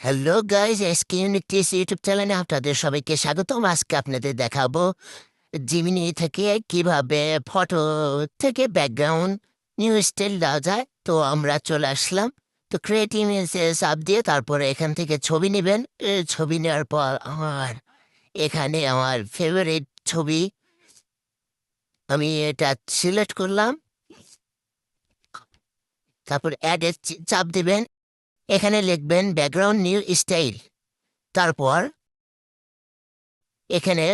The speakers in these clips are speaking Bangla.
Hello guys, SK unities YouTube চ্যানেলে আপনাদের সবাইকে স্বাগতম। আজকে আপনাদের দেখাবো জিমিনি থেকে কিভাবে ফটো থেকে ব্যাকগ্রাউন্ড নিউ স্টাইল দেওয়া যায়। তো আমরা চলে আসলাম। তো ক্রিয়েট ইমেজে চাপ দিয়ে তারপরে এখান থেকে ছবি নেবেন। ছবি নেওয়ার পর এখানে আমার ফেভারিট ছবি আমি এটা সিলেক্ট করলাম। তারপর অ্যাডে চাপ দিবেন। এখানে লিখবেন ব্যাকগ্রাউন্ড নিউ স্টাইল। তারপর এখানে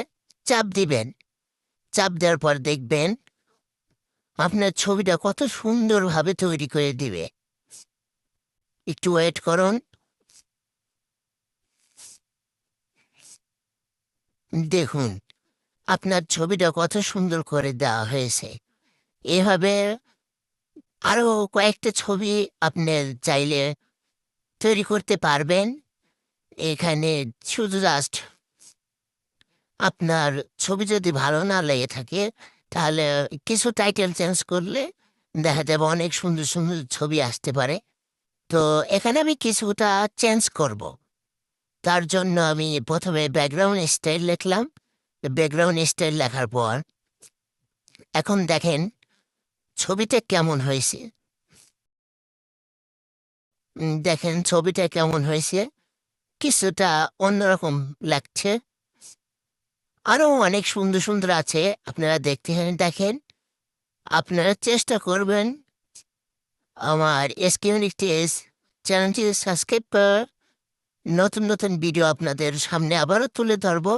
চাপ দিবেন। চাপ দেওয়ার পর দেখবেন আপনার ছবিটা কত সুন্দরভাবে তৈরি করে দিবে। একটু ওয়েট করুন। দেখুন আপনার ছবিটা কত সুন্দর করে দেওয়া হয়েছে। এভাবে আরো কয়েকটা ছবি আপনি চাইলে তৈরি করতে পারবেন। এখানে শুধু জাস্ট আপনার ছবি যদি ভালো না লেগে থাকে তাহলে কিছু টাইটেল চেঞ্জ করলে দেখা যাবে অনেক সুন্দর সুন্দর ছবি আসতে পারে। তো এখানে আমি কিছুটা চেঞ্জ করব। তার জন্য আমি প্রথমে ব্যাকগ্রাউন্ড স্টাইল লিখলাম। ব্যাকগ্রাউন্ড স্টাইল লেখার পর এখন দেখেন ছবিটা কেমন হয়েছে। দেখেন ছবিটা কেমন হয়েছে, কিছুটা অন্যরকম লাগছে। আরও অনেক সুন্দর সুন্দর আছে, আপনারা দেখতে দেখেন। আপনারা চেষ্টা করবেন আমার এসকিউনিটিস চ্যানেলটি সাবস্ক্রাইব করে নতুন নতুন ভিডিও আপনাদের সামনে আবারও তুলে ধরবো।